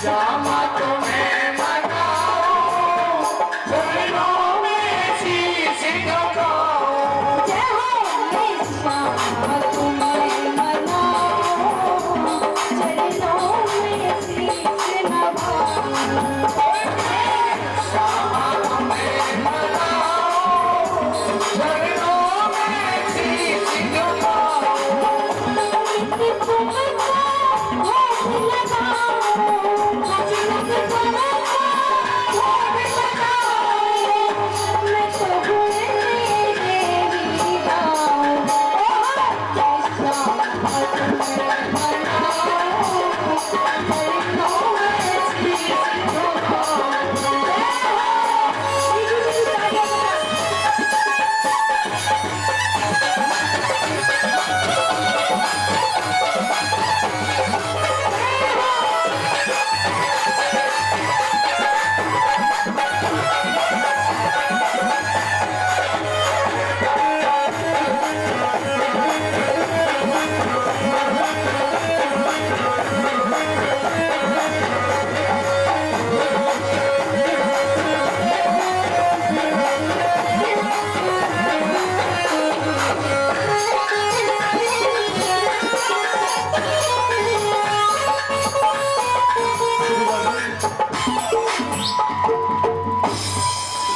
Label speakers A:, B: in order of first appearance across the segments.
A: श्यामा तुम्हें मनाओ, चरणों में शीश झुकाओ।
B: जय हो श्यामा तुम्हें मनाओ, चरणों में शीश नवाओ।
A: श्यामा तुम्हें मनाओ, चरणों में शीश झुकाओ।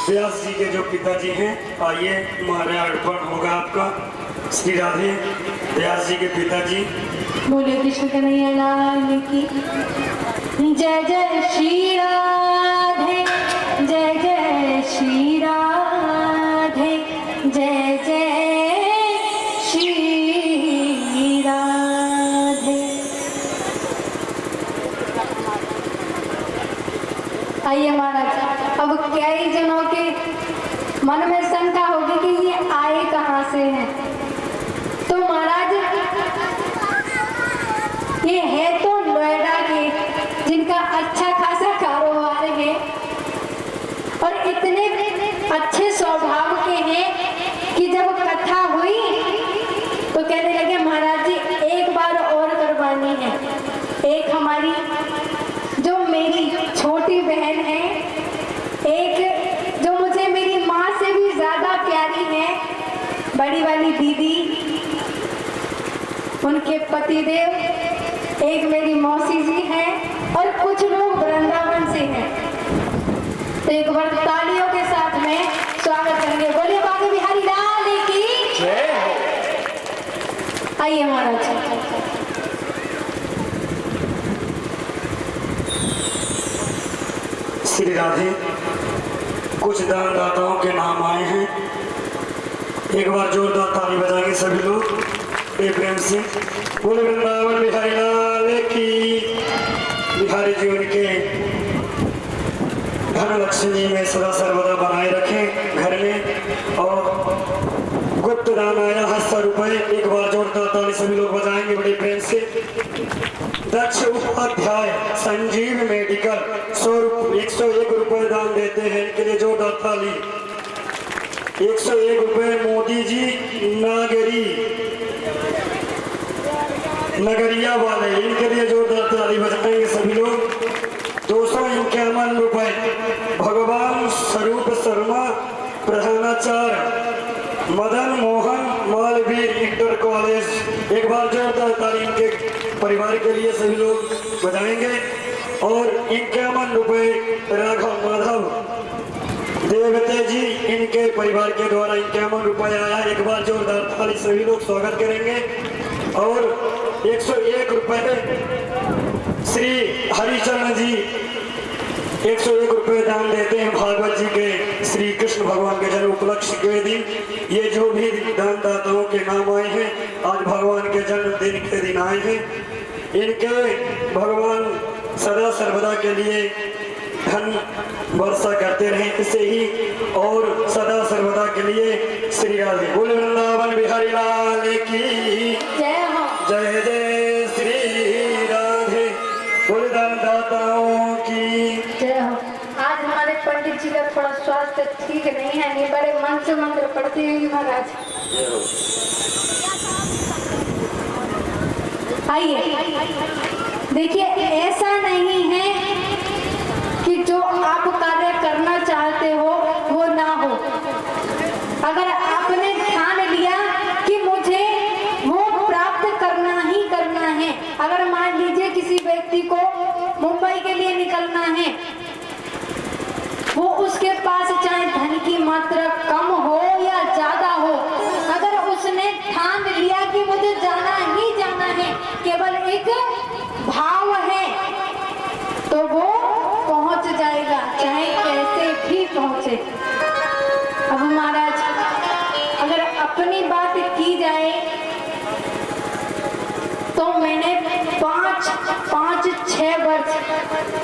C: व्यास जी के जो पिताजी हैं, आइए हमारे अर्पण होगा आपका। श्री राधे व्यास जी के पिताजी।
B: बोले कृष्ण कन्हैया लाल की जय। जय श्री राधे, जय जय श्री राधे, जय जय श्री राधे। आइए महाराज, अब कई जनों के मन में शंका होगी कि ये आए कहाँ से हैं। तो महाराज ये है तो नोएडा के, जिनका अच्छा खासा कारोबार है और इतने अच्छे स्वभाव के हैं कि जब कथा हुई तो कहने लगे महाराज जी एक बार और करवानी है। एक हमारी जो मेरी छोटी बहन है, एक जो मुझे मेरी माँ से भी ज्यादा प्यारी है, बड़ी वाली दीदी, उनके पतिदेव, एक मेरी मौसी जी हैं और कुछ लोग वृंदावन से हैं। तो एक बार तालियों के साथ में स्वागत करेंगे। बोलिए बांके बिहारी लाल की
A: जय हो।
B: आइए महाराज।
C: श्री राधे कुछ दानदाताओं के नाम आए हैं। एक बार जोरदार ताली बजाएंगे सभी लोग प्रेम से। बोले वृंदावन बिहारी लाल की। बिहारी जी उनके धन लक्ष्मी में सदा सर्वदा बनाए रखें घर में। और गुप्त दान आया है 100 रुपए। एक बार जोरदार ताली सभी लोग बजाएंगे बड़े प्रेम से। दक्ष उपाध्याय संजीव मेडिकल 101 रुपए दान देते हैं, इनके लिए जोरदार ताली। 101 रुपए मोदी जी नगरिया वाले, इनके लिए जोरदार ताली बजाएंगे सभी लोग। 251 रुपए भगवान स्वरूप शर्मा प्रधानाचार्य मदन मोहन मालवीर इंटर कॉलेज। एक बार जोरदार ताली इनके परिवार के लिए सभी लोग बजाएंगे। और 51 रुपए राघव माधव देवते जी, इनके परिवार के द्वारा 51 रुपए आया। एक बार जोरदार ताली सभी लोग स्वागत करेंगे। और 101 रुपए श्री हरिचरण जी 101 रुपए दान देते हैं भागवत जी के श्री कृष्ण भगवान के जन्म उपलक्ष्य के दिन। ये जो भी दानदाताओं के नाम आए हैं, आज भगवान के जन्मदिन के दिन आए हैं, इनके भगवान सदा सर्वदा के लिए धन वर्षा करते रहे इसे ही, और सदा सर्वदा के लिए श्री राधे। बोले वृंदावन बिहारी लाल की
B: जय हो।
C: जय जय श्री राधे। बोले दानदाताओं की
B: जय हो। आज हमारे पंडित जी का थोड़ा स्वास्थ्य ठीक नहीं है, नहीं बड़े मन से मंत्र पढ़ते हैं महाराज। आइए देखिए, ऐसा नहीं है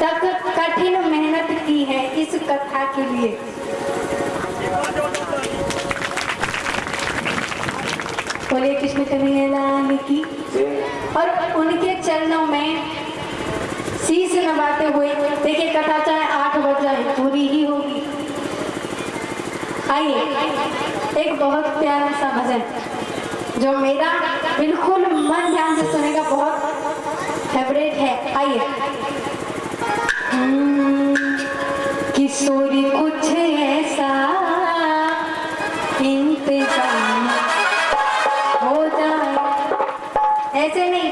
B: तक कठिन मेहनत की है इस कथा के लिए। बोले कृष्ण कन्हैया लाल की। और उनके चरणों में शीश नवाते हुए देखिए, कथा चाहे 8 बज जाए पूरी ही होगी। आइए एक बहुत प्यारा सा भजन जो मेरा बिल्कुल मन ध्यान से सुनेगा, बहुत फेवरेट है। आइए। किशोरी कुछ ऐसा इंतजाम हो जाए, ऐसे नहीं,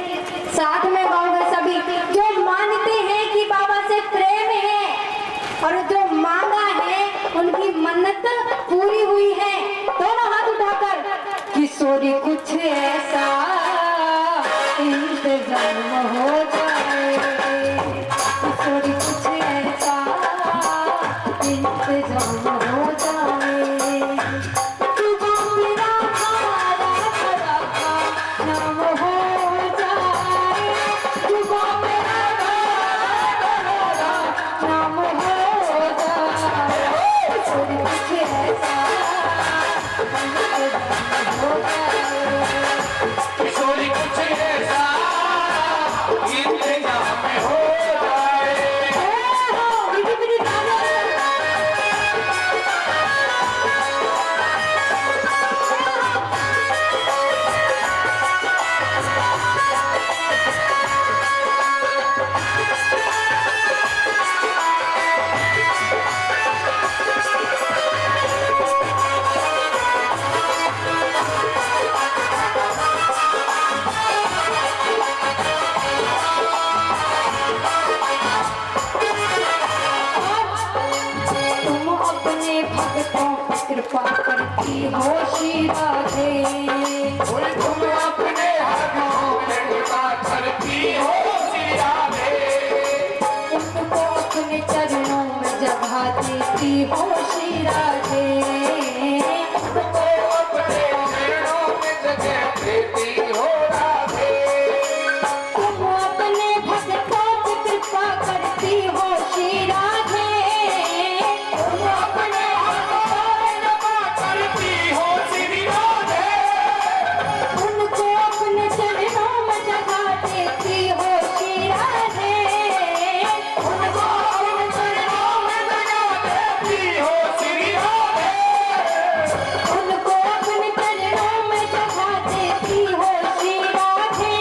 B: साथ में गाओगे सभी जो मानते हैं कि बाबा से प्रेम है और जो मांगा है उनकी मन्नत पूरी हुई है। दोनों हाथ उठाकर किशोरी कुछ ऐसा इंतजाम हो जाए, किशोरी कुछ ऐसा इंतजाम हो जाए। नाम हो जाए, नाम हो जाए, कुछ ऐसा हो जाए।
A: किशोरी कुछ ऐसा इंतजाम हो जाए।
B: तुम अपने भक्तों पर कृपा करती हो श्री राधे,
A: कोई तुम अपने हाथों में कृपा करती हो श्री राधे।
B: उनको अपने चरणों में जगह देती हो श्री राधे,
A: तुमको अपने चरणों में जगह देती हो राधे।
B: तुम अपने भक्तों पर कृपा करती हो श्री राधे,
A: तुम अपने हाथों में कृपा करती हो श्री राधे।
B: उनको अपने चरणों में जगह देती हो श्री राधे,
A: उनको अपने चरणों में जगह देती हो श्री राधे।
B: उनको अपने चरणों में जगह देती हो श्री राधे।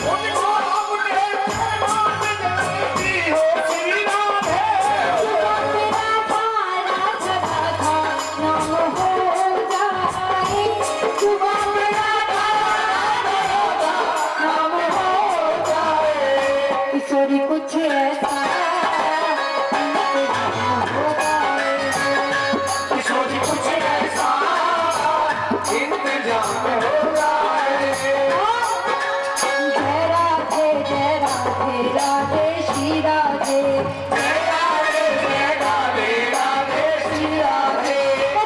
A: उनको अपने चरणों में जगह देती हो श्री राधे।
B: जुबा मेरा भारा सदा था नाम हो जाए, जुबा मेरा भारा नाम हो जाए। किशोरी कुछ ऐसा इंतजाम हो जाए।
A: किशोरी कुछ ऐसा इंतजाम हो जाए।
B: जय राधे जय राधे राधे श्री राधे,
A: जय राधे राधे श्री राधे।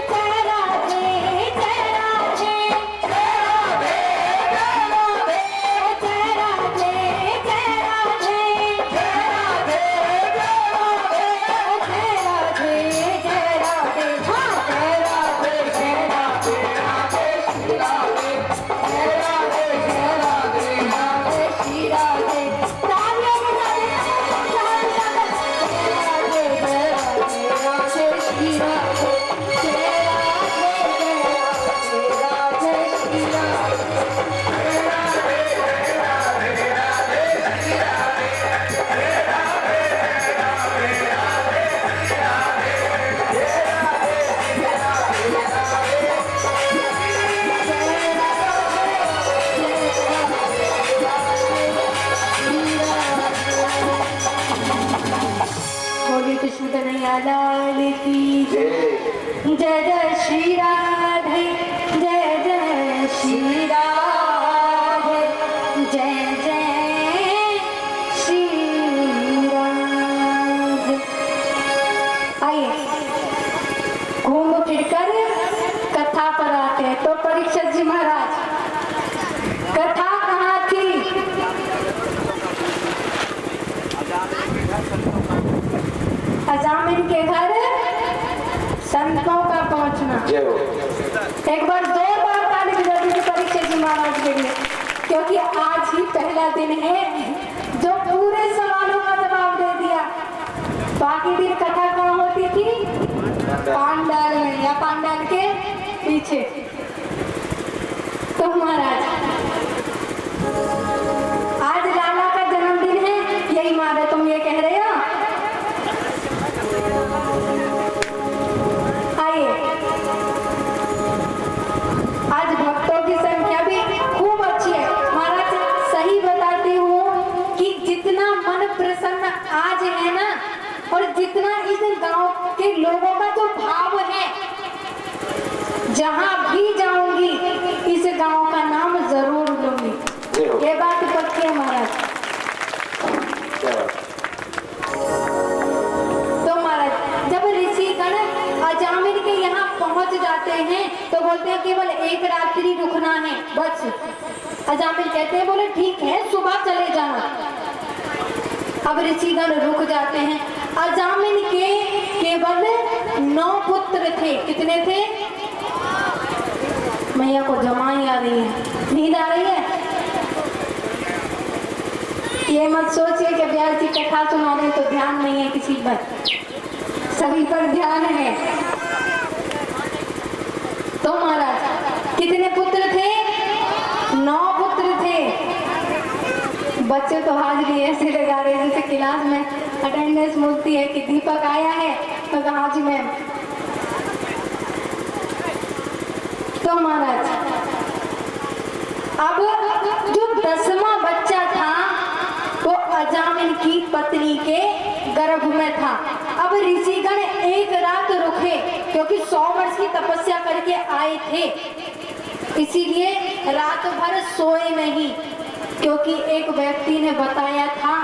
B: जय राधे जय राधे,
A: जय राधे राधे।
B: जय राधे जय राधे,
A: जय राधे राधे।
B: जय राधे जय राधे, हाँ जय राधे जय राधे
A: राधे श्री राधे।
B: जय राधे जय राधे राधे श्री राधे। तालियां बजाइए, तालियां बजाइए। जय राधे जय राधे राधे श्री राधे, जय राधे जय राधे राधे श्री राधे। बोलिए कृष्ण कन्हैया लाल की जय। जय जय श्री राधे, जय जय श्री राधे, जय जय श्री राधे। आइए घूम फिरकर कथा पर आते हैं। तो परीक्षित जी महाराज, कथा कहाँ थी? संतों का पहुंचना।
A: जय हो।
B: एक बार जोरदार ताली बजा दीजिए परीक्षा जी महाराज के लिए, क्योंकि आज ही पहला दिन है जो पूरे सवालों का जवाब दे दिया। बाकी दिन कथा कहाँ होती थी? पांडाल में या पांडाल के पीछे। तो महाराज आज लाला का जन्मदिन है, यही मारे तुम ये कह रहे हो? आइए, आज भक्तों की संख्या भी खूब अच्छी है। महाराज सही बताती हूँ कि जितना मन प्रसन्न आज है ना, और जितना इस गांव के लोगों का जो भाव है, जहां भी जाऊंगी इस गांव का नाम जरूर लूंगी। ये बात पक्की है महाराज। तो महाराज जब ऋषिगण अजामिल के यहाँ पहुंच जाते हैं तो बोलते हैं केवल एक रात्रि रुकना है बस। अजामिल कहते हैं बोले ठीक है सुबह चले जाना। अब ऋषिगण रुक जाते हैं। अजामिल के केवल 9 पुत्र थे। कितने थे? मैया को जमाई आ रही है, नींद आ रही है। ये मत सोचिए कि ब्यास जी कथा सुना रहे तो ध्यान नहीं है किसी पर, सभी पर ध्यान है। तो महाराज कितने पुत्र थे? 9 पुत्र थे। बच्चे तो हाजिरी ऐसे लगा रहे जैसे क्लास में अटेंडेंस मिलती है कि दीपक आया है तो कहा जी मैम। तो महाराज अब जो 10वां बच्चा था वो अजामिल की पत्नी के गर्भ में था। अब ऋषिगण एक रात रुके क्योंकि 100 वर्ष की तपस्या करके आए थे, इसीलिए रात भर सोए नहीं। क्योंकि एक व्यक्ति ने बताया था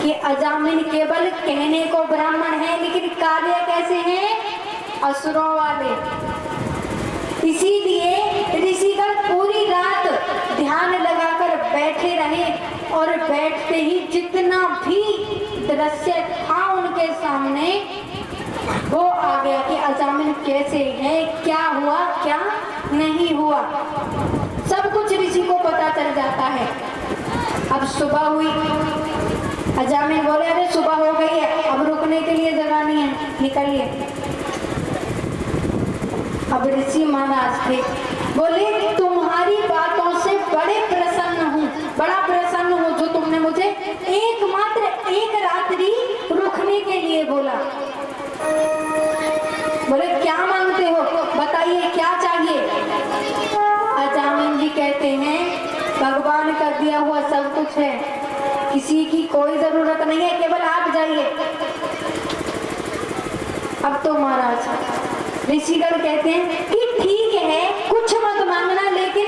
B: कि अजामिल केवल कहने को ब्राह्मण है लेकिन कार्य कैसे हैं? असुरों वाले। इसीलिए ऋषिगण पूरी रात ध्यान लगाकर बैठे रहे और बैठते ही जितना भी दृश्य था उनके सामने वो आ गया कि अजामिल कैसे है, क्या हुआ क्या नहीं हुआ, सब कुछ ऋषि को पता चल जाता है। अब सुबह हुई, अजामिल बोले अरे सुबह हो गई है, अब रुकने के लिए जगह नहीं है, निकलिए। अब ऋषि महाराज थे, बोले तुम्हारी बातों से बड़े प्रसन्न हूँ, बड़ा प्रसन्न हूँ जो तुमने मुझे एकमात्र एक रात्रि रुकने के लिए बोला। बोले क्या मांगते हो, बताइए क्या चाहिए। अजामिल जी कहते हैं भगवान का दिया हुआ सब कुछ है, किसी की कोई जरूरत नहीं है, केवल आप जाइए। अब तो महाराज ऋषिगण कहते हैं कि ठीक है कुछ मत मांगना, लेकिन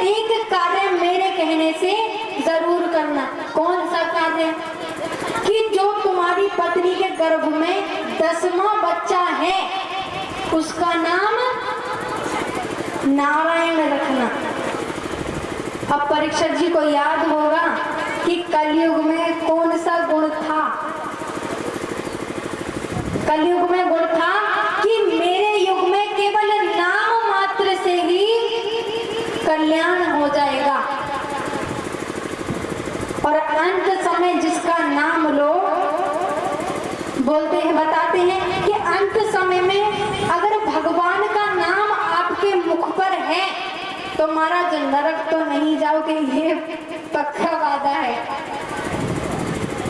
B: एक कार्य मेरे कहने से जरूर करना। कौन सा कार्य? कि जो तुम्हारी पत्नी के गर्भ में 10वां बच्चा है उसका नाम नारायण रखना। अब परीक्षक जी को याद होगा कि कलयुग में कौन सा गुण था? कलयुग में गुण था कि मेरे युग में केवल नाम मात्र से ही कल्याण हो जाएगा, और अंत समय जिसका नाम लो, बोलते हैं बताते हैं कि अंत समय में अगर भगवान का नाम आपके मुख पर है तो महाराज नरक तो नहीं जाओगे, ये पक्का वादा है।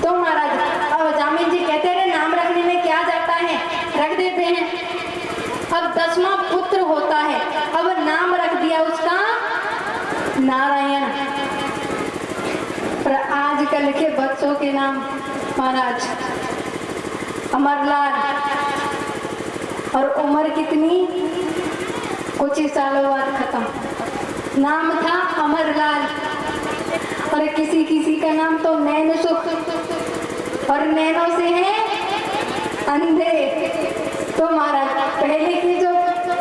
B: तो महाराज अब अजामिल जी कहते हैं नाम रखने में क्या जाता है, रख देते हैं। अब 10वां पुत्र होता है, अब नाम रख दिया उसका नारायण। पर आजकल के बच्चों के नाम महाराज अमरलाल, और उम्र कितनी, कुछ ही सालों बाद खत्म। नाम था अमरलाल, और किसी किसी का नाम तो नैन सुख, और नैनों से है अंधे। तो महाराज पहले के जो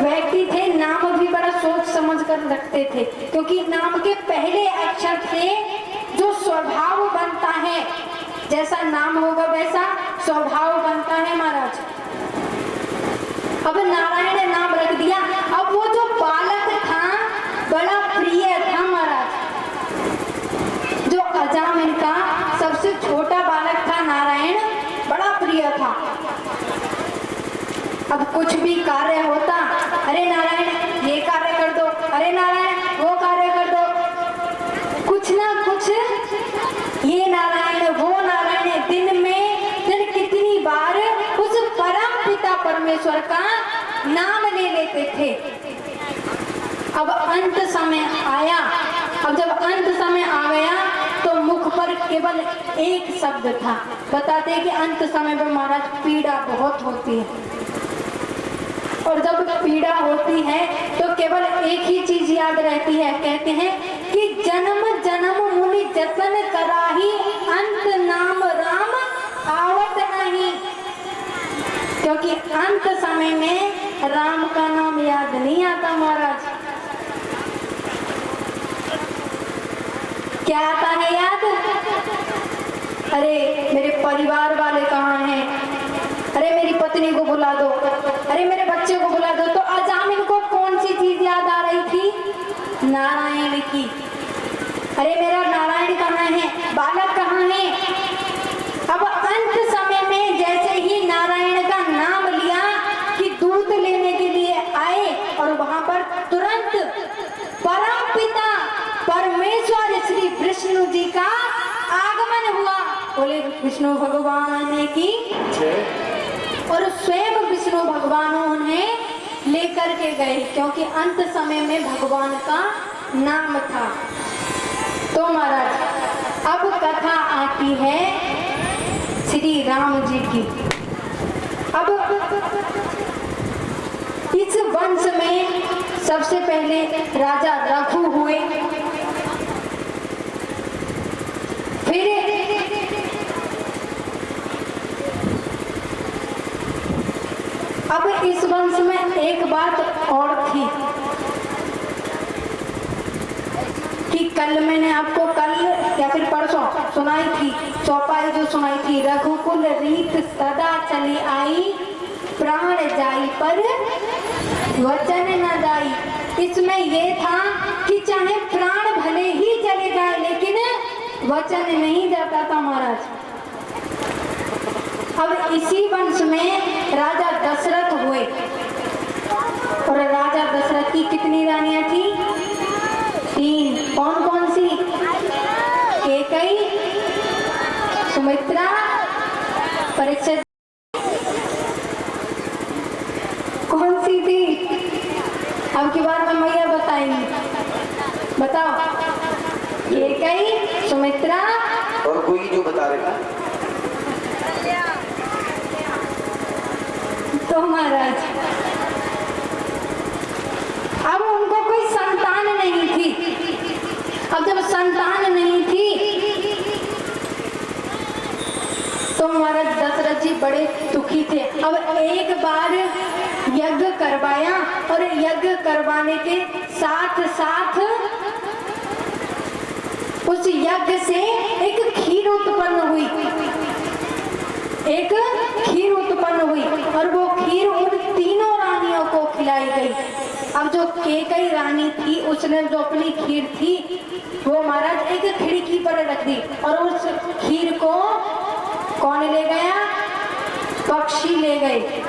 B: व्यक्ति थे नाम भी बड़ा सोच समझ कर रखते थे, क्योंकि नाम के पहले अक्षर से जो स्वभाव बनता है, जैसा नाम होगा वैसा स्वभाव बनता है महाराज। अब नारायण नाम रख दिया। अब वो जो बालक था बड़ा प्रिय था महाराज, जो अजामिल का सबसे छोटा बालक था नारायण, बड़ा प्रिय था। अब कुछ भी कार्य होता, अरे नारायण ये कार्य कर दो, अरे नारायण वो कार्य कर दो, कुछ ना कुछ ये नारायण वो नारायण दिन में दिन कितनी बार उस परम पिता परमेश्वर का नाम ले लेते थे। अब अंत समय आया, अब जब अंत समय आ गया तो मुख पर केवल एक शब्द था। बताते हैं कि अंत समय में महाराज पीड़ा बहुत होती है, और जब पीड़ा होती है तो केवल एक ही चीज याद रहती है। कहते हैं कि जन्म जन्म मुनि जतन कराही, अंत नाम राम आवत नहीं। क्योंकि अंत समय में राम का नाम याद नहीं आता महाराज। क्या आता है याद? अरे मेरे परिवार वाले कहाँ हैं, अरे मेरी पत्नी को बुला दो, अरे मेरे बच्चे को बुला दो। तो अजामिल को कौन सी चीज याद आ रही थी? नारायण की। अरे मेरा नारायण कहाँ है, बालक कहाँ है? अब अंत समय में जैसे ही नारायण का नाम लिया कि दूध लेने के लिए आए, और वहां पर तुरंत परम पिता परमेश्वर श्री विष्णु जी का आगमन हुआ। बोले विष्णु भगवान की। और स्वयं विष्णु भगवान उन्हें लेकर के गए, क्योंकि अंत समय में भगवान का नाम था। तो महाराज अब कथा आती है श्री राम जी की। अब इस वंश में सबसे पहले राजा रघु हुए, फिर अब इस वंश में एक बात और थी कि कल मैंने आपको कल या फिर परसों सुनाई थी, चौपाई जो सुनाई थी, रघुकुल रीत सदा चली आई, प्राण जाई पर वचन न जाई। इसमें ये था कि चाहे प्राण भले ही चले जाए लेकिन वचन नहीं जाता था महाराज। अब इसी वंश में राजा दशरथ हुए, और राजा दशरथ की कितनी रानियां थी? 3। कौन कौन सी? कैकेयी, सुमित्रा, परीक्षित। कौन सी थी? अब की बार में मैया बताएंगी, बताओ। कैकेयी, सुमित्रा,
A: और कोई जो बता रहा
B: तो महाराज अब उनको कोई संतान नहीं थी। अब जब संतान नहीं थी तो महाराज दशरथ जी बड़े दुखी थे। अब एक बार यज्ञ करवाया, और यज्ञ करवाने के साथ साथ उस यज्ञ से एक खीर उत्पन्न हुई, एक खीर उत्पन्न हुई, और वो खीर उन तीनों रानियों को खिलाई गई। अब जो कैकेयी रानी थी उसने जो अपनी खीर थी वो महाराज एक खिड़की पर रख दी, और उस खीर को कौन ले गया? पक्षी ले गए।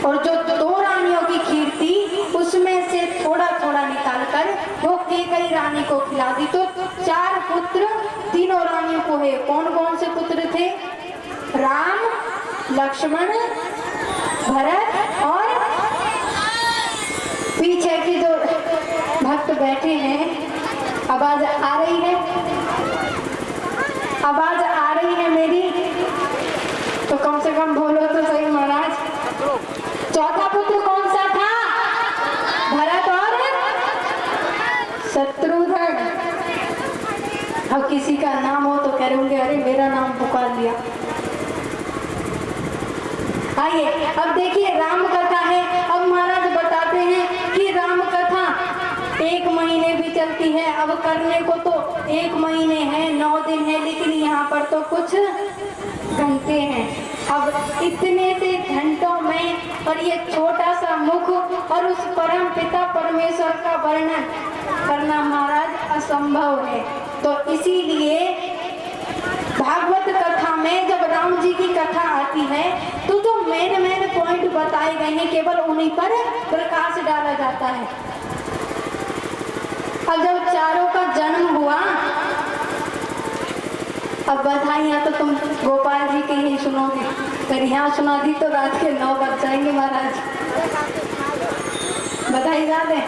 B: और जो 2 रानियों की खीर थी उसमें से थोड़ा थोड़ा निकालकर वो कैकेयी रानी को खिला दी। तो 4 पुत्र तीनों रानियों को है। कौन कौन से पुत्र थे? राम, लक्ष्मण, भरत, और पीछे के जो भक्त बैठे हैं। आवाज आ रही है? आवाज आ रही है मेरी? तो कम से कम बोलो तो सही महाराज। चौथा पुत्र कौन सा था? भरत और शत्रुघ्न। अब किसी का नाम हो तो कह रहे होंगे अरे मेरा नाम पुकार लिया। आइए अब देखिए राम कथा है। अब महाराज बताते हैं कि राम कथा 1 महीने भी चलती है। अब करने को तो 1 महीने है, 9 दिन है, लेकिन यहाँ पर तो कुछ घंटे हैं। अब इतने से घंटों में और ये छोटा सा मुख और उस परम पिता परमेश्वर का वर्णन करना महाराज असंभव है। तो इसीलिए भागवत कथा में जब राम जी की कथा आती है तो जो मेन मेन पॉइंट बताए गए हैं केवल उन्हीं पर प्रकाश डाला जाता है। अब जब चारों का जन्म हुआ, अब बधाइयाँ तो तुम गोपाल जी के ही सुनोगे, अगर यहाँ सुना दी तो रात के 9 बज जाएंगे महाराज। बधाई गा दें।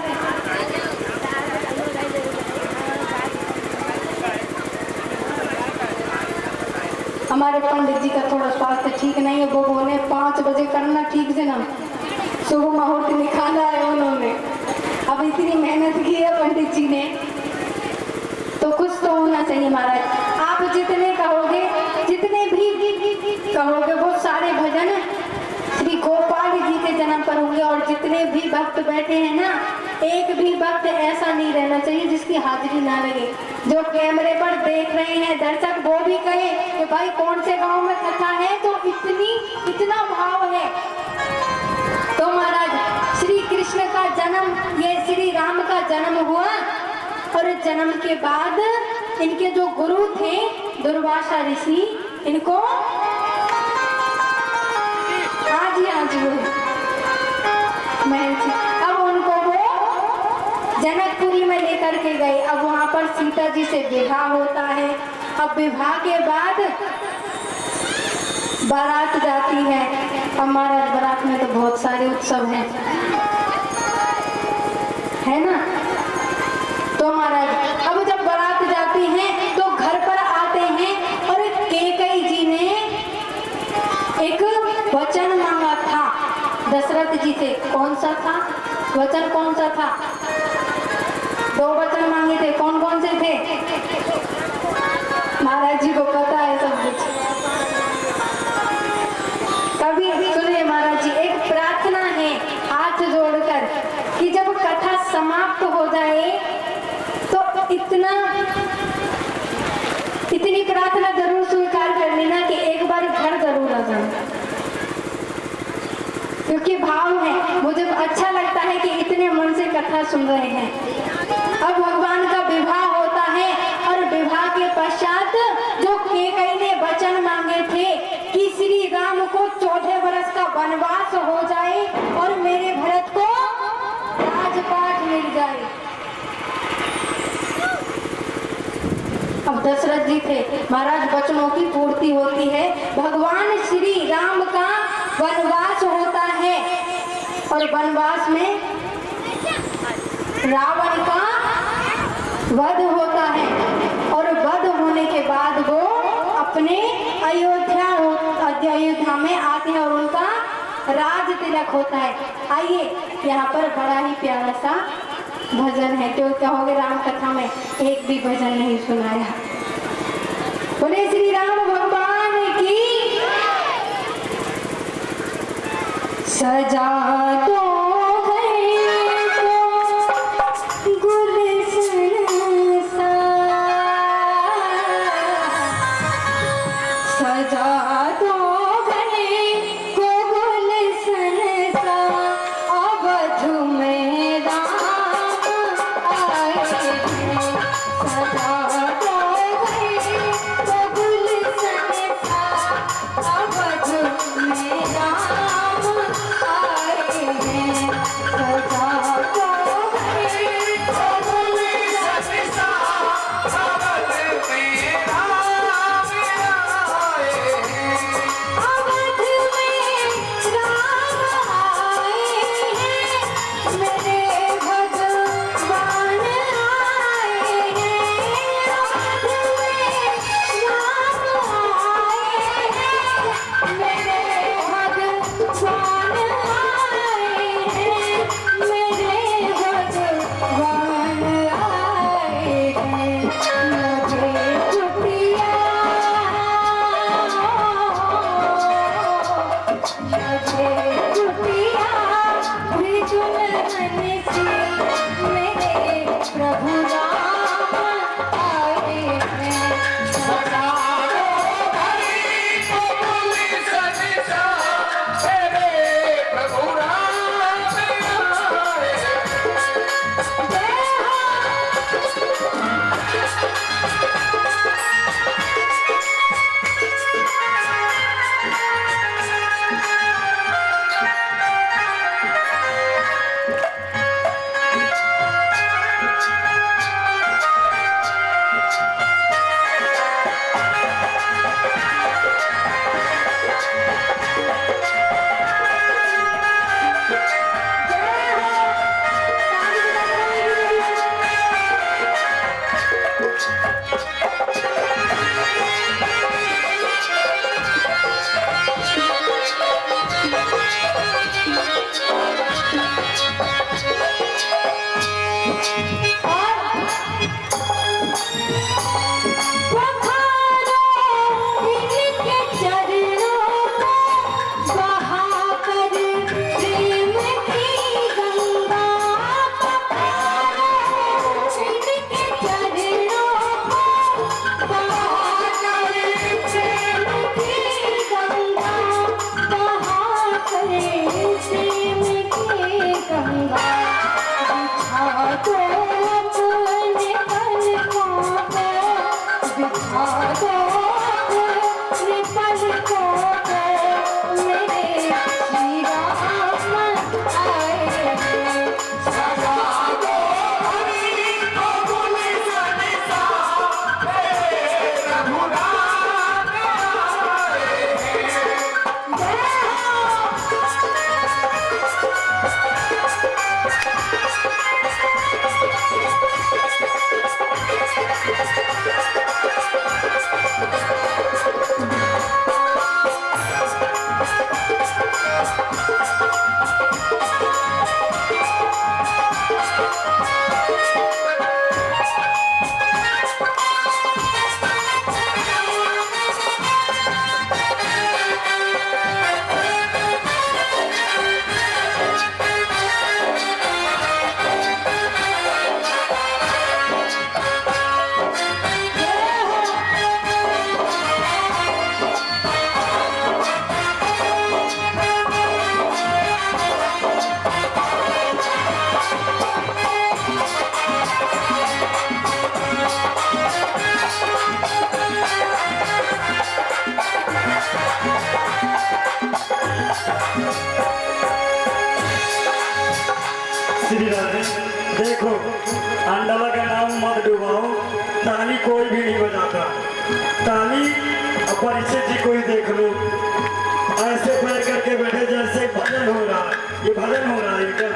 B: हमारे पंडित जी का थोड़ा स्वास्थ्य ठीक नहीं है, वो बोले 5 बजे करना ठीक से ना, सुबह मुहूर्त निकाला है उन्होंने। अब इतनी मेहनत की है पंडित जी ने तो कुछ तो होना चाहिए महाराज। आप जितने कहोगे, जितने भी कहोगे वो सारे भजन श्री गोपाल जी के जन्म पर होंगे। और जितने भी भक्त बैठे हैं ना, एक भी भक्त ऐसा नहीं रहना चाहिए जिसकी हाजिरी ना लगे। जो कैमरे पर देख रहे हैं दर्शक वो भी कहे कि भाई कौन से गांव में कथा है, तो इतना भाव है। तो महाराज श्री कृष्ण का जन्म, ये श्री राम का जन्म हुआ और जन्म के बाद इनके जो गुरु थे दुर्वासा ऋषि, इनको आज अब उनको वो जनकपुरी में लेकर के गए। अब वहां पर सीता जी से विवाह होता है। अब विवाह के बाद बारात जाती है। अब महाराज बारात में तो बहुत सारे उत्सव हैं, है ना। तो महाराज अब जब बारात जाती है तो घर पर आते हैं और कैकेयी जी ने एक वचन मांगा था दशरथ जी से। कौन सा था वचन, कौन सा था? 2 वचन मांगे थे। कौन कौन से थे? महाराज जी को पता है सब कुछ। कभी सुनिए महाराज जी, एक प्रार्थना है हाथ जोड़कर कि जब कथा समाप्त हो जाए तो इतनी प्रार्थना जरूर स्वीकार कर लेना कि एक बार घर जरूर आ जाए, क्योंकि भाव है। मुझे अच्छा लगता है कि इतने मन से कथा सुन रहे हैं। अब भगवान का विवाह होता है और विवाह के पश्चात जो कैकेयी ने वचन मांगे थे कि श्री राम को 14 वर्ष का वनवास हो जाए और मेरे भरत को राजपाट मिल जाए। अब दशरथ जी थे महाराज, वचनों की पूर्ति होती है। भगवान श्री राम का वनवास होता है और वनवास में रावण का वध होता है और वध होने के बाद वो अपने अयोध्या में आते हैं और उनका राज तिलक होता है। आइए यहाँ पर बड़ा ही प्यारा सा भजन है, क्यों कहोगे राम कथा में एक भी भजन नहीं सुनाया। बोले श्री राम भगवान की। सजा तो
C: श्री राधे देखो, अंडवा का नाम मत डुबाओ, ताली कोई भी नहीं बजाता। ताली परिचय जी कोई देख लो, ऐसे पैर करके बैठे जैसे भजन हो रहा है। ये भजन हो रहा है क्या?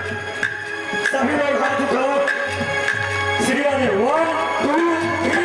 C: सभी लोग हाथ उठाओ। श्री राधे 1 2 3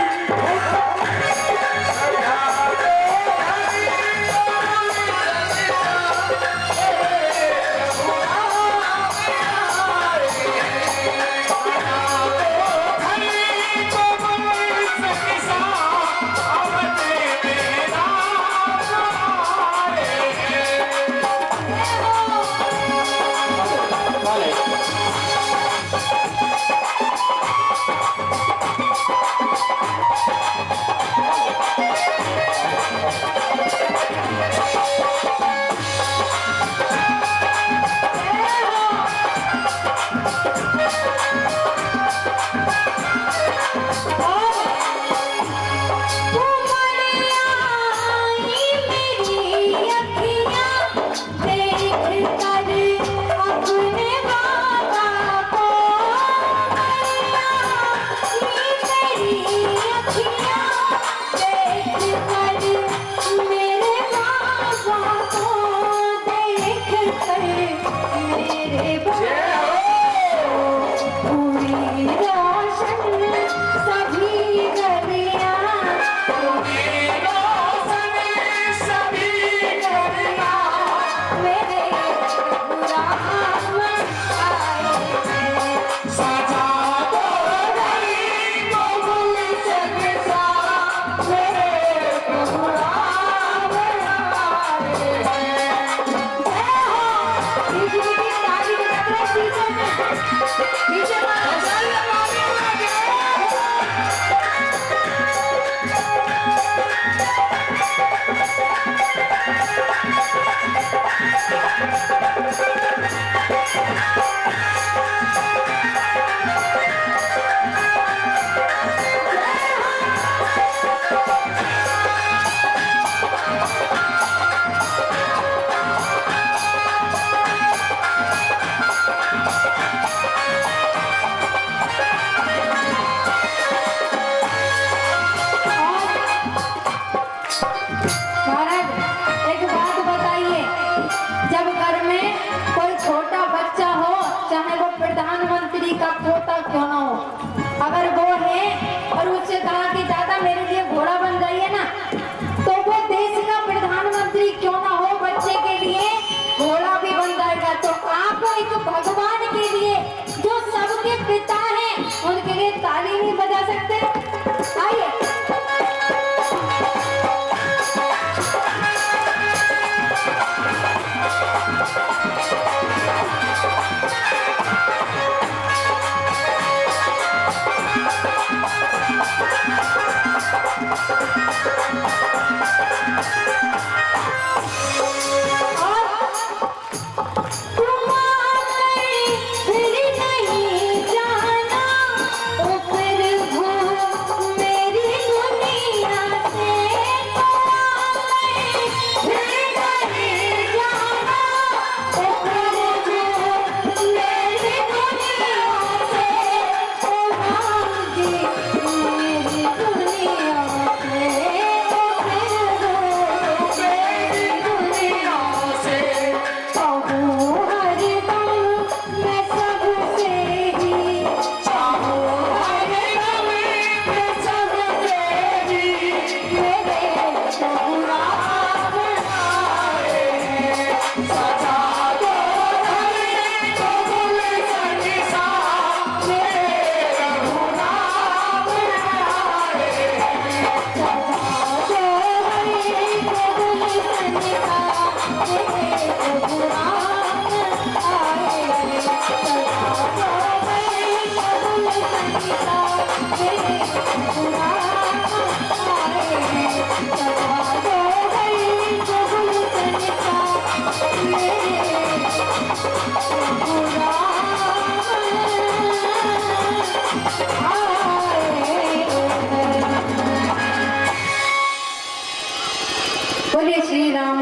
B: बोलिए श्री राम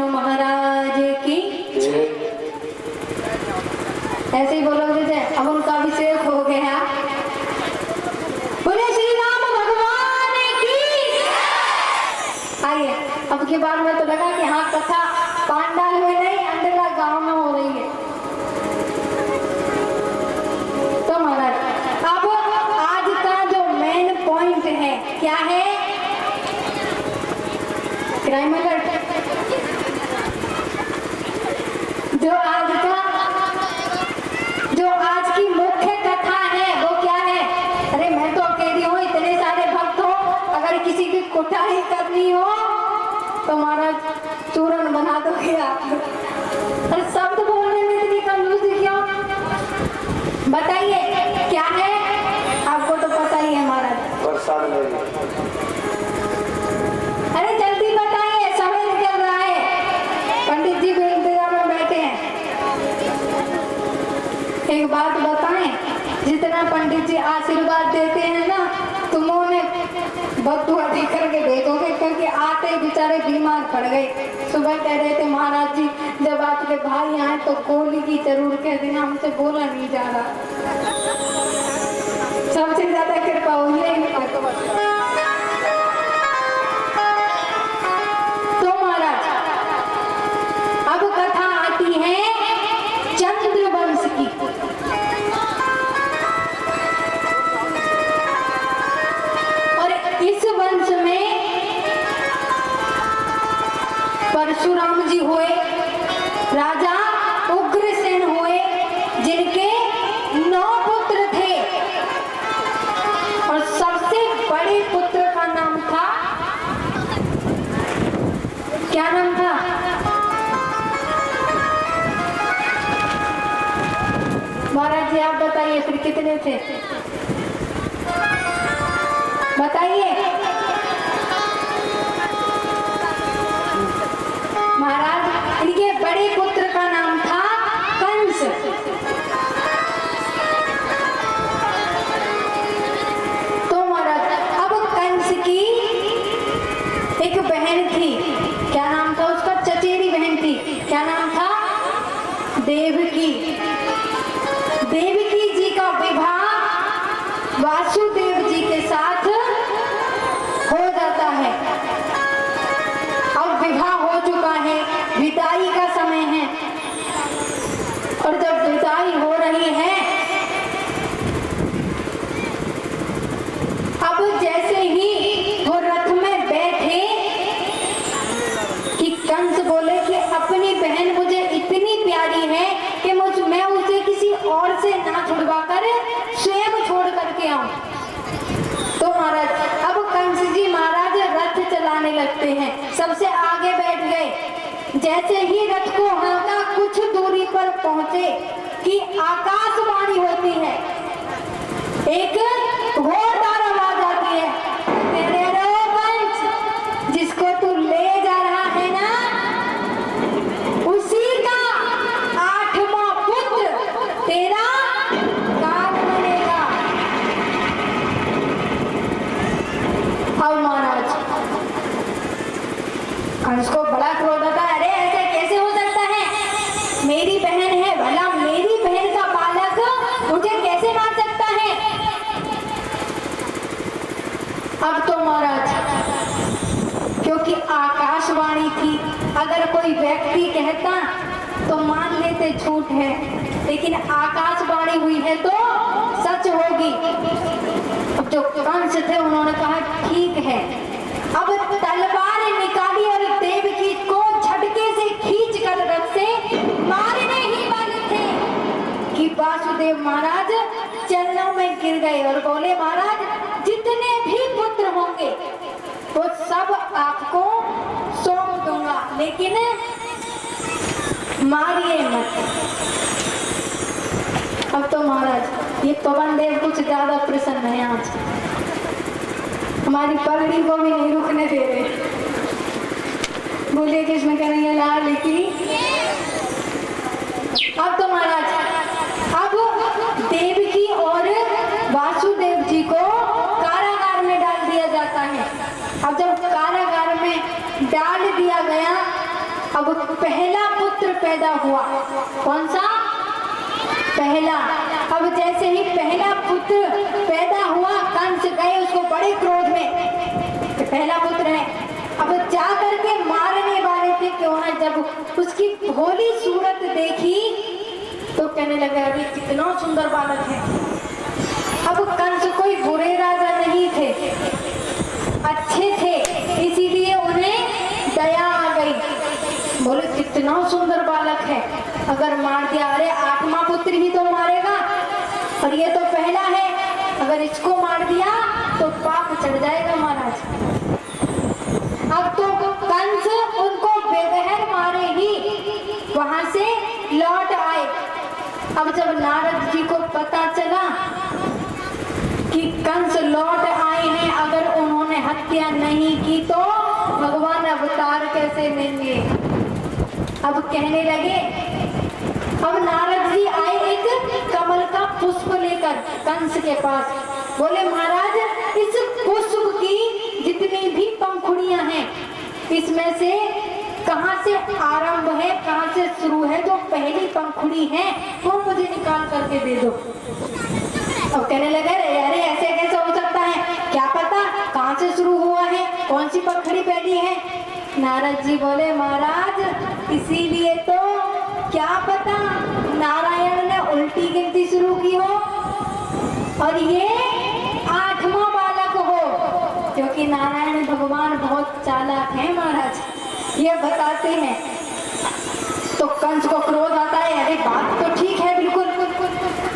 B: अब उनका अभिषेक हो गया। बोले श्री राम भगवान की। आइए अब के बाद में तो लगा कि हाँ कथा पांडाल में नहीं अंडला गांव में हो रही है। तो महाराज अब आज का जो मेन पॉइंट है क्या है? Crime alert. जो आज की मुख्य कथा है वो क्या है? अरे मैं तो अकेली हूँ, इतने सारे भक्त हो, अगर किसी की कुटाई करनी हो तो महाराज चूरन बना दोगे आप। अरे शब्द बोलने में इतनी कंजूसी क्यों? बताइए क्या है? आपको तो पता ही है महाराज।
A: प्रसाद ले लो।
B: अरे जल्दी बताइए, समय निकल रहा है। पंडित जी भी इंतजार में बैठे हैं। एक बात बताएं, जितना पंडित जी आशीर्वाद देते हैं ना, तुम उन्हें बदुआ दी करके देखोगे, क्योंकि आते बेचारे बीमार पड़ गए। सुबह कह रहे थे महाराज जी जब आपके भाई आए तो गोली की जरूर कह देना, हमसे बोला नहीं जा रहा। सबसे ज्यादा कृपा हुई है इन पर। तो महाराज अब कथा आती है चंद्रवंश की। और इस वंश में परशुराम जी हुए, राजा उग्रसेन हुए, जिनके 9 पुत्र थे। और सबसे बड़े पुत्र का नाम था, क्या नाम था? महाराज जी आप बताइए फिर कितने थे? बताइए महाराज। इनके बड़े पुत्र का नाम था कंस। तो महाराज अब कंस की एक बहन थी, क्या नाम था उसका? चचेरी बहन थी, क्या नाम था? देवकी। देवकी जी का विवाह वासुदेव जी के साथ हो जाता है। अब विवाह हो चुका है, विदाई का समय है। और जब विदाई हो रही है, अब जैसे ही वो रथ में बैठे कि कंस बोले कि अपनी बहन मुझे इतनी प्यारी है कि मैं उसे किसी और से ना छुड़वा कर स्वयं छोड़ करके आऊं। तो महाराज अब कंस जी महाराज रथ चलाने लगते हैं, सबसे आगे बैठ गए। जैसे ही रथ को हल्का कुछ दूरी पर पहुंचे कि आकाशवाणी होती है, एक घोरदार आवाज आती है, तेरे रो कंस, जिसको तू ले जा रहा है ना, उसी का 8वां पुत्र तेरा काल बनेगा। अब महाराज कंस को बड़ा क्रोध आता है, अरे ऐसे कैसे हो सकता है? मेरी बहन है, भला मेरी बहन का बालक मुझे कैसे मार सकता है? अब तो महाराज क्योंकि आकाशवाणी थी, अगर कोई व्यक्ति कहता तो मान लेते झूठ है, लेकिन आकाशवाणी हुई है तो सच होगी। अब जो कंस थे उन्होंने कहा ठीक है। अब तलवार निकाली और देवकी को झटके से खींच कर रथ से मारने ही वाले थे कि वासुदेव महाराज चरणों में गिर गए और बोले महाराज जितने भी पुत्र होंगे वो सब आपको सौंप दूंगा, लेकिन मारिए मत। अब तो महाराज ये पवन देव कुछ ज्यादा प्रसन्न है, आज हमारी पगड़ी को भी नहीं रुकने दे रहे। बोलिए कृष्ण कन्हैया लाल की। अब तो महाराज अब देवकी और वासुदेव जी को कारागार में डाल दिया जाता है। अब जब कारागार में डाल दिया गया, अब पहला पुत्र पैदा हुआ। कौन सा? पहला। अब जैसे ही पहला पुत्र पैदा हुआ, कंस गए उसको बड़े क्रोध में कि पहला पुत्र है, अब जा करके मारने वाले थे। क्यों ना जब उसकी भोली सूरत देखी तो कहने लगे अरे कितना सुंदर बालक है। अब कंस कोई बुरे राजा नहीं थे, अच्छे थे, इसीलिए उन्हें दया आ गई। बोले कितना सुंदर बालक है, अगर मार दिया, अरे 8वां पुत्र ही तो मारेगा और ये तो पहला है, अगर इसको मार दिया तो पाप चढ़ जाएगा महाराज। अब तो कंस उनको बेदहर मारे ही वहां से लौट आए। अब जब नारद जी को पता चला कि कंस लौट आए हैं, अगर उन्होंने हत्या नहीं की तो भगवान अवतार कैसे लेंगे। अब कहने लगे, अब नारद जी आए एक कमल का पुष्प लेकर कंस के पास। बोले महाराज इस पुष्प की जितनी भी पंखुड़ियां हैं, इसमें से कहाँ से आरंभ है, कहाँ से शुरू है, जो पहली पंखुड़ी है वो मुझे निकाल करके दे दो। अब कहने लगे अरे ऐसे कैसे हो सकता है, क्या पता कहाँ से शुरू हुआ है, कौन सी पंखुड़ी पहली है। नारद जी बोले महाराज इसीलिए तो क्या पता नारायण ने उल्टी गिनती शुरू की हो और ये 8वां बालक हो, क्योंकि नारायण भगवान बहुत चालाक हैं महाराज, ये बताते हैं। तो कंस को क्रोध आता है, अरे बात तो ठीक है बिल्कुल।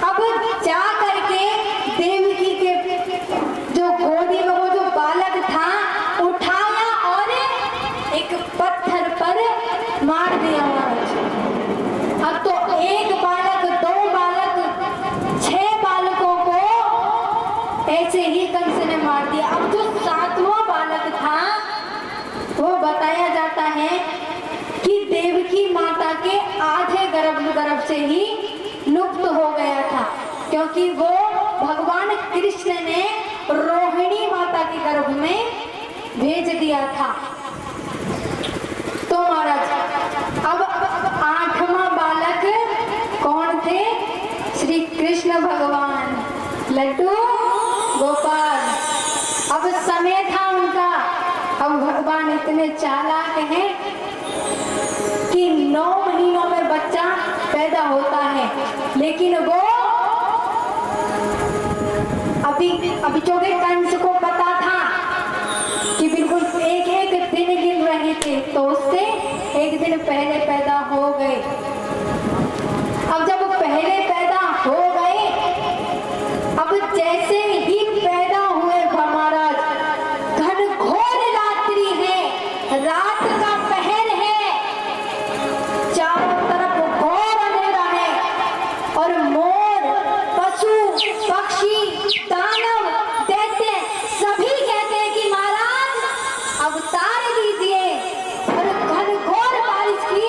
B: अब जा करके देवकी के जो गोदी में वो जो बालक था उठाया और एक पत्थर पर मार दिया महाराज। अब तो एक बालक, 2 बालक, 6 बालकों को ऐसे ही कंस ने मार दिया। अब जो 7वां बालक था वो बताया जाता है कि देवकी माता के आधे गर्भ से ही लुप्त हो गया था, क्योंकि वो भगवान कृष्ण ने रोहिणी माता के गर्भ में भेज दिया था। तो महाराज अब 8वां बालक कौन थे, श्री कृष्ण भगवान, लड्डू गोपाल। अब समय था उनका। अब भगवान इतने चालाक हैं कि 9 महीनों में बच्चा पैदा होता है, लेकिन वो अभी चौके कंस को पता था कि बिल्कुल एक दिन गिन रहे थे, तो उससे एक दिन पहले पैदा हो गए। अब जब पहले पैदा हो गए, अब जैसे ही पैदा हुए महाराज, घनघोर रात्रि है, रात का पहर है, चारों तरफ घोर अंधेरा है और मोर, पशु, पक्षी, दानव, दैत्य सभी कहते हैं कि महाराज अवतार दीजिए। और घनघोर बारिश की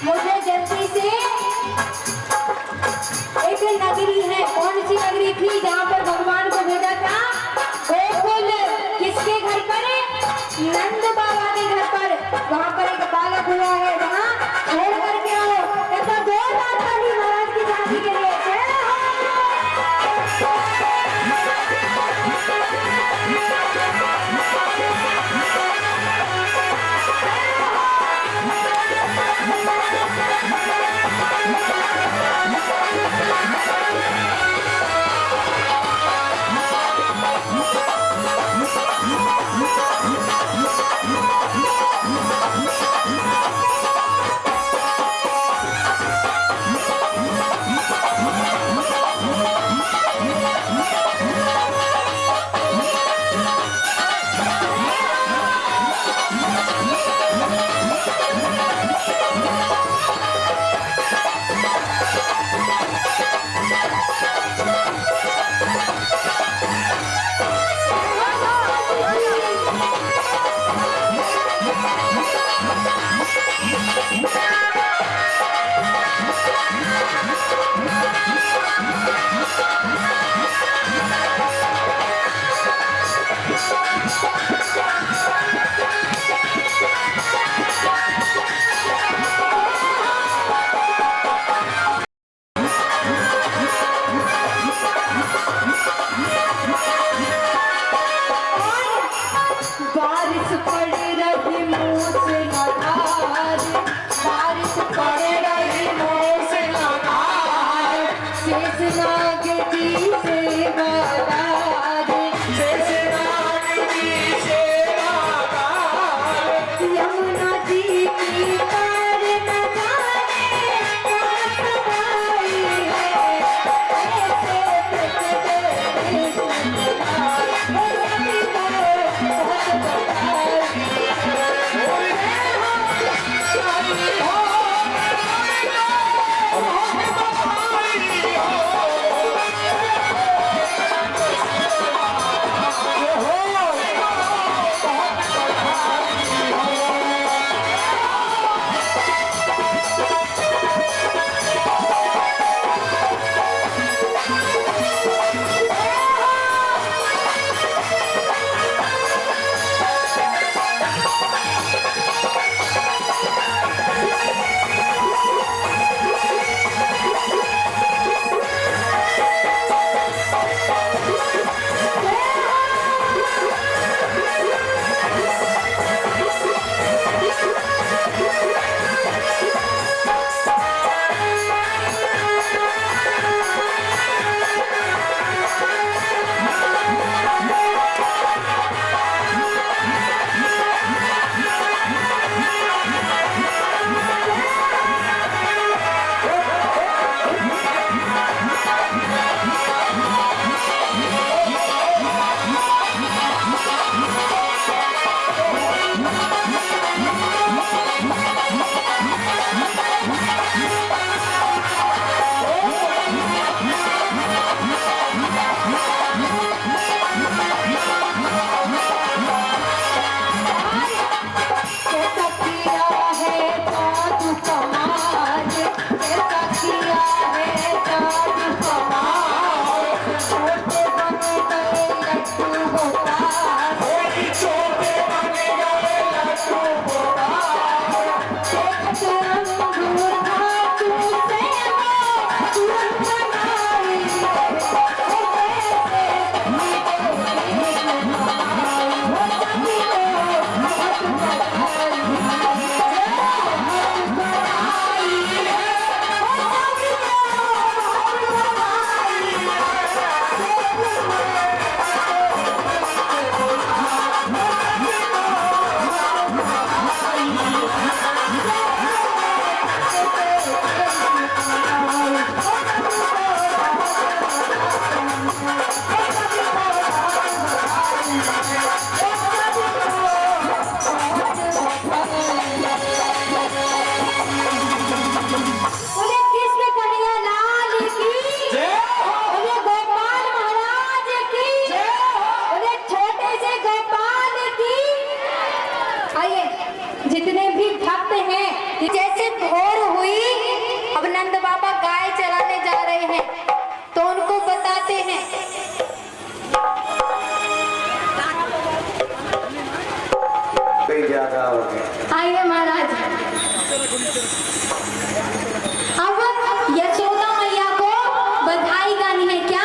B: मुझे जल्दी से एक नगरी है, कौन सी नगरी थी जहाँ पर भगवान को भेजा था? गोकुल। किसके घर पर? नंद बाबा के घर पर। वहाँ पर एक बालक हुआ है, वहाँ छोड़ करके आओ। ऐसा जोरदार ताली महाराज की शादी के लिए। जय हो। भोर हुई, अब नंद बाबा गाय चराने जा रहे हैं, तो उनको बताते हैं।
A: ज्यादा हो गया।
B: आइए महाराज। अब यशोदा मैया को बधाई गानी है क्या?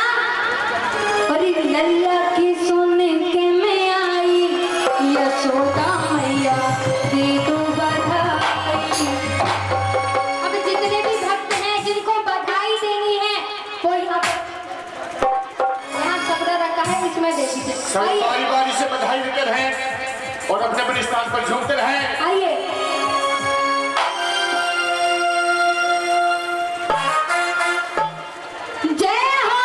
B: अरे लल्ला की सुन के मैं आई, यशोदा मैया दे दो बधाई। अब जितने भी भक्त हैं जिनको बधाई देनी है वो यहाँ छपरा रखा है, इसमें दे दीजिए।
A: सब बारी बारी से बधाई देते हैं और अपने अपने स्थान पर झूमते रहें।
B: आइए। जय हो।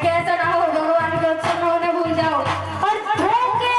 B: क्या ऐसा ना हो भगवान को सुनो ना भूल जाओ और धोखे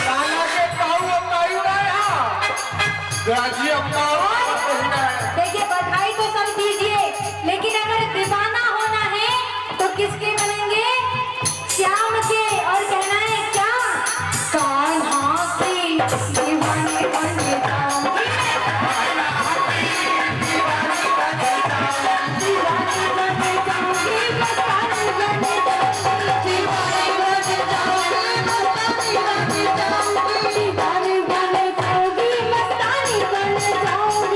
A: कान्हा के काऊ काऊ ना यहाँ गाजी अम्मा
B: देखिए बधाई तो सब दीजिए, लेकिन अगर दीवाना होना है तो किसके बनेंगे? श्याम के। और कहना है क्या? कान्हा की दीवानी बन जाऊंगी, दीवानी बन जाऊंगी, मस्तानी बन जाऊंगी, दीवानी बन जाऊंगी, मस्तानी बन जाऊंगी, दीवानी बन जाऊंगी, मस्तानी बन जाऊंगी।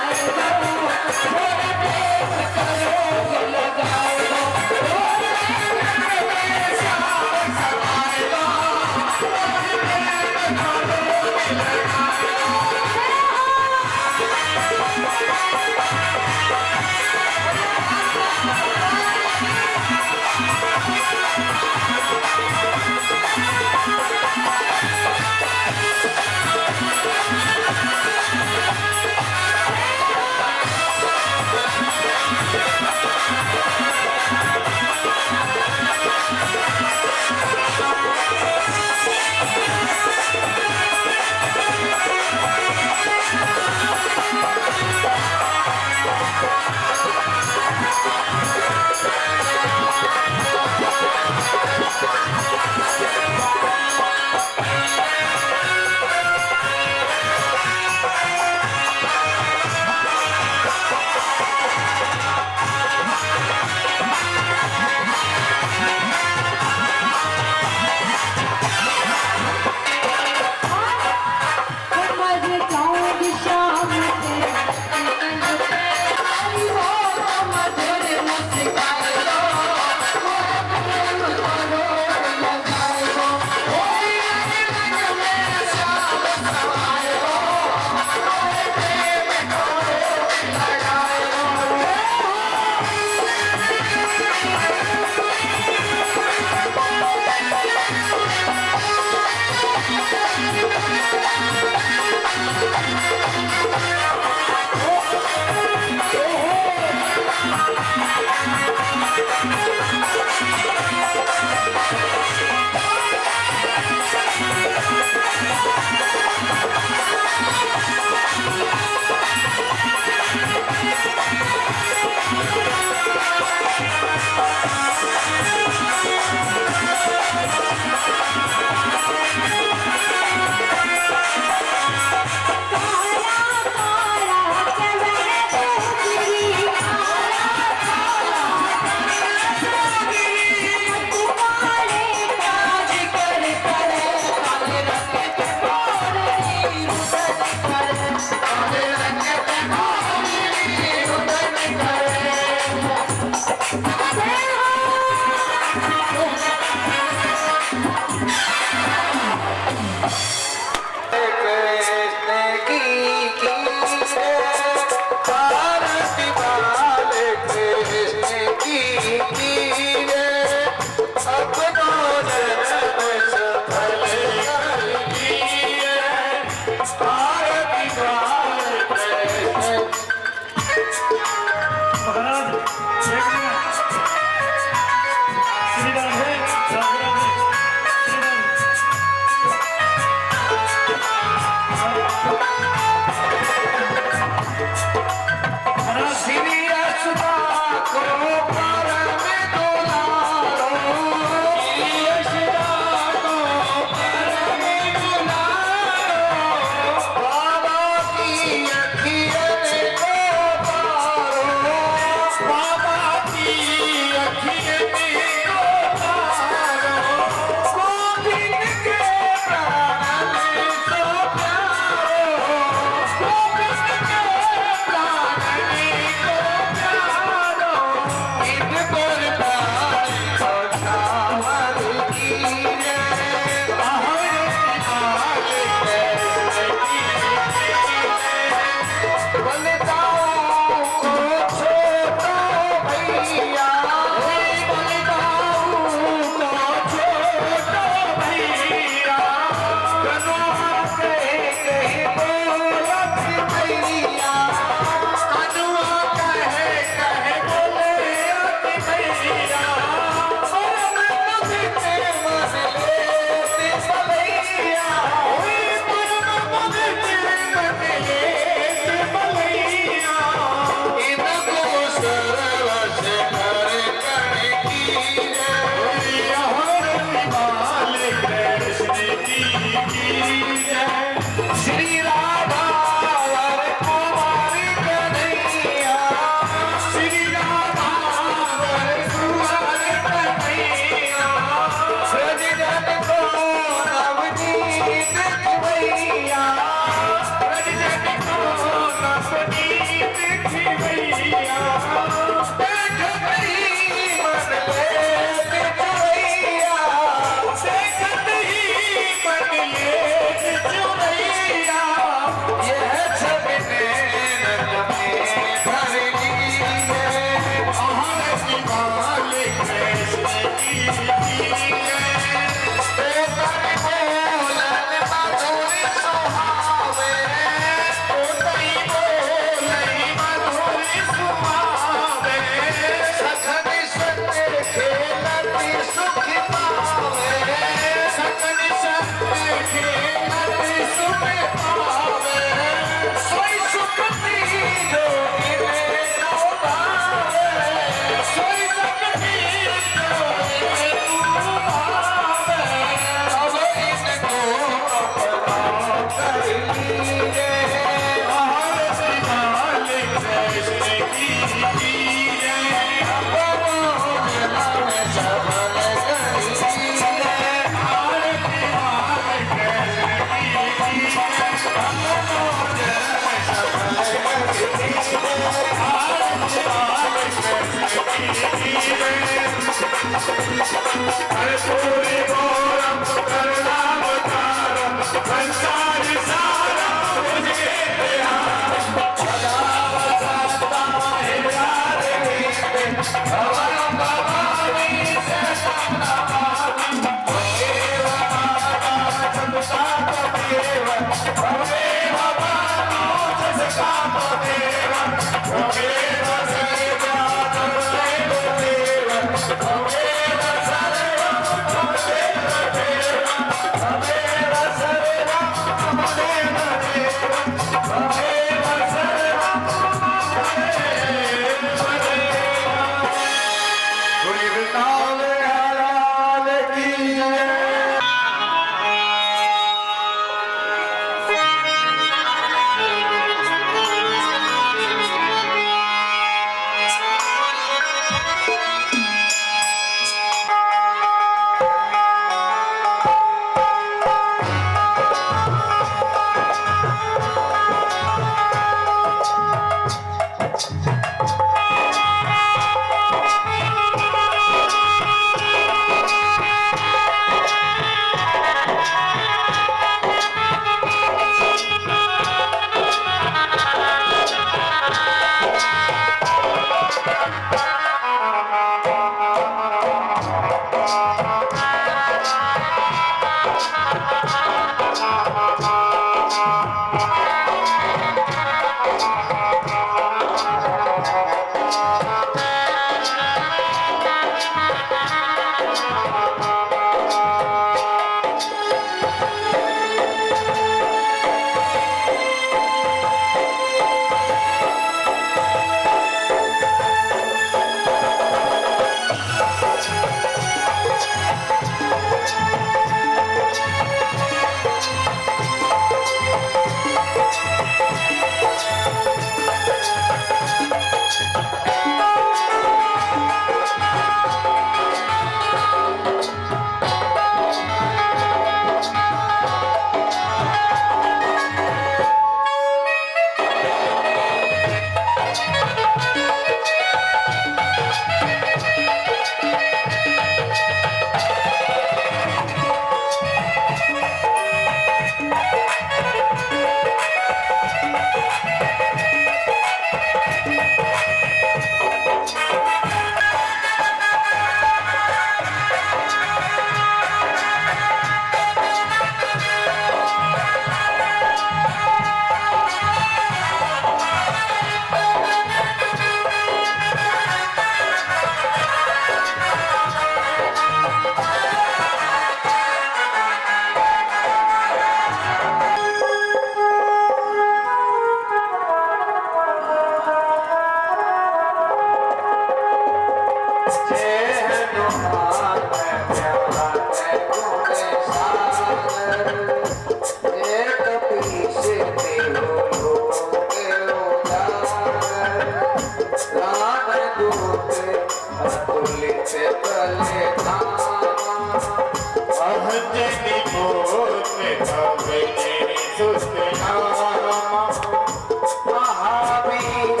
A: महावीर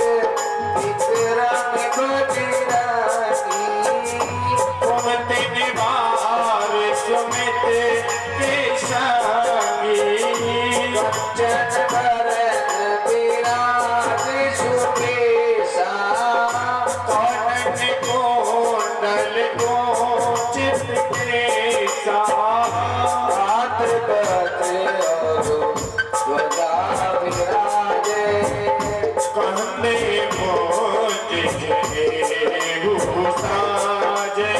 A: विक्रम बजरंगी
D: कुमति निवार सुमित के संगी
A: कंचन बरन विराज सुकेशा
D: कानन कुंडल कुंचित केसा
A: हाथ पत्र और ध्वजा विराजे
D: कंधे मोज साजे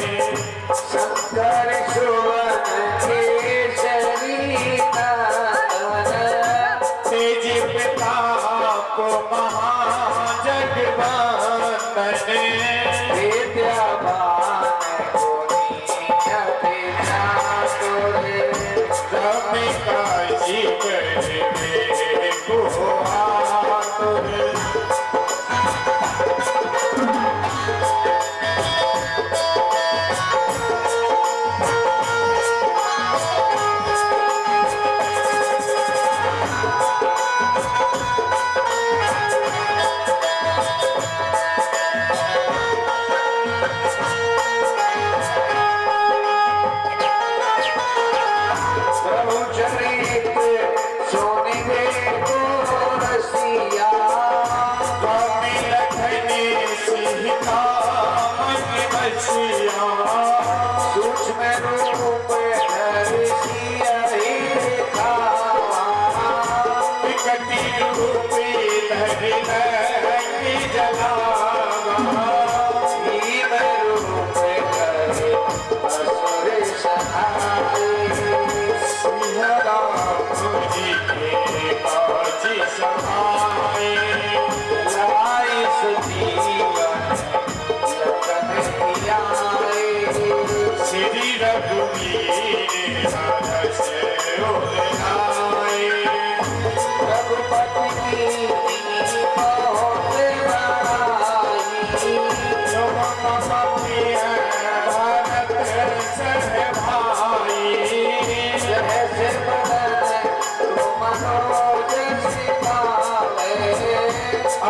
A: शंकर सुवन केसरी नंदन
D: तेज प्रताप महाजगवंदन
A: विद्यावान गुणी अति
D: रमिकाजी करवे गुहातुर
A: प्रभु चरित्र सुनिबे को रसिया
D: स्वामी लखनी सीता मन बसिया
A: सूक्ष्म रूप धरि सियहि दिखावा
D: विकटी रूपी धरि लंगी जलावा
A: भीम रूप धरि असुर सहाय
D: सिंह राम जी के काज समाए
A: लाई सुजीवन लखन जियाए
D: श्री रघुवीर हरष उरलाए
A: रघुपति कीन्ही बहुत बड़ाई
D: जो मम प्रिय भरत सहभाई
A: सहस बदन मनोज सितावे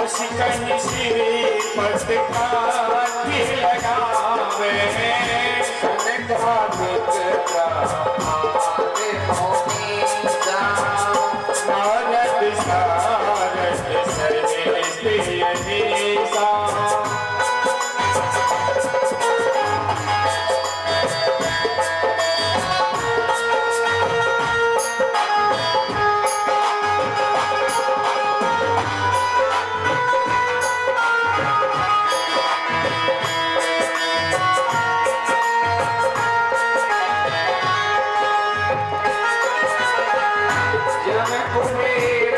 D: अस कहीं श्रीपद कांति लगावे
A: सनकादिक ब्रह्मादि मुनीसा
D: नारद सारद सहित अहिसा
A: जन कुबेर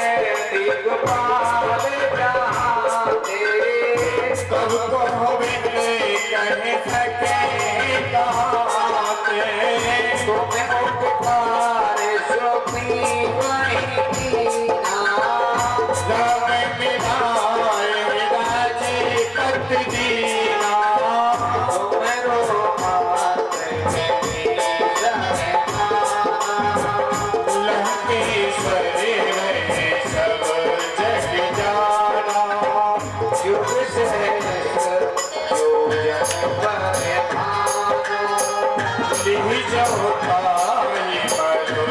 A: दिगपाल जहाते
D: कब को बिन कह सके कहाते
A: तुम्हें उपकार सुखी वही कीना
D: राम मिलाए राजी पत दीना
A: तुम्हें रोमात में
D: लंकेश्वर रहे सब जग जाना
A: युग सहस्र योजन परिधान
D: लिहि जो पाई मधुर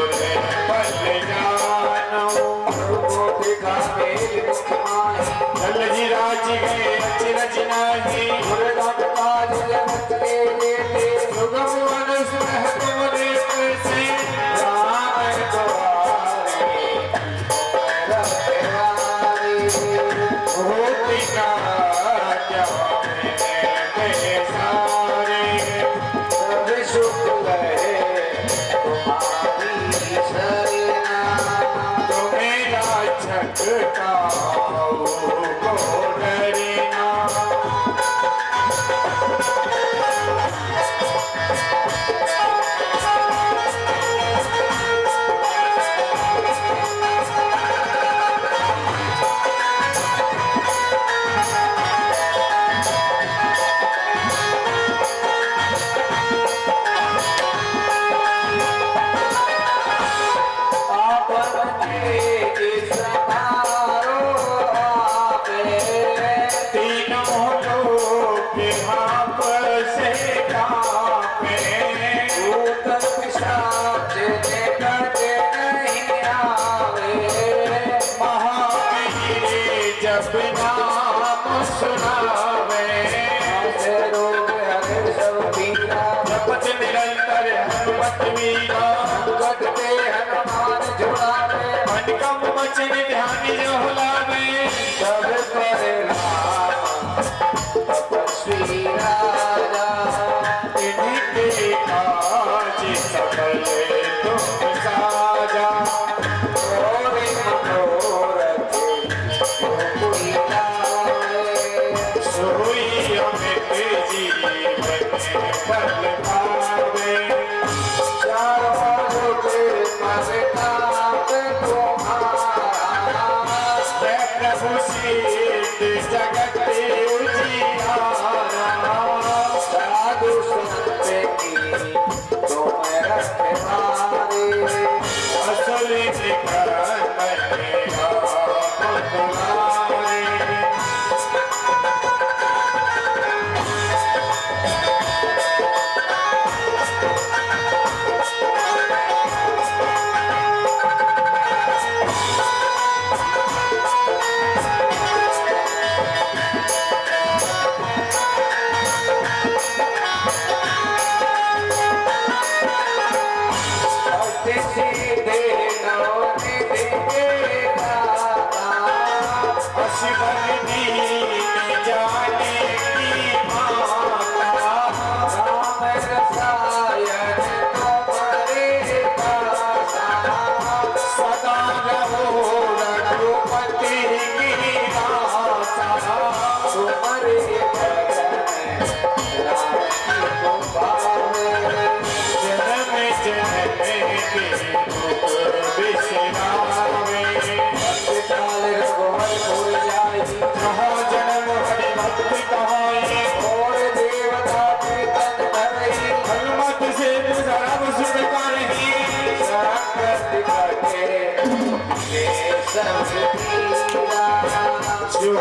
D: पल जानो
A: प्रबोध गावे मुखमाही
D: चल ही राज गए अचरज नाही
A: मुरदान काज जगत के लेते
D: सुगम अनुसुह तुमरे से
A: राम द्वारे रखवारे
D: होती ना क्या मेरे सारे
A: सब सुख लहे तुम्हारी शरणा
D: तुम्हें छटका को डरना
A: आपन के
D: जब नाम सुनावे
A: से रोग हरे सब पीरा
D: जपत निरंतर हनुमत वीरा
A: गदते हनुमान जुड़ावे
D: मन कम वचन ध्यान जो लावे
A: सब पर राम तपस्वी राजा
D: इनके काज सकल तुम साजा
A: और मनोरथ कोई लावे
D: सोई अमित जीवन फल पावे
A: चारों जुग मरताप तुम्हारा
D: जय प्रभु सिद्ध जगत उजियारा
A: साधु संत की तुम रखवारे
D: असल निकरण मेरा तुम्हारे
A: सीधे नौने देंगे दाता
D: अशिवनी जाने की माता
A: राम रसायन तुम्हारे दाता
D: सदा रहो रघुपति की आशा
A: तुम्हारे भजन राम की तुम पावे
D: जन्म जन्म के दुख बिसरावे
A: काल रघुवर पुर जाई
D: कहो जन्म हरि भक्ति कहाई
A: और देवता कीर्तन करई
D: हनुमत से सर्व सुख करही
A: शरण करके ये सब पीरा
D: जो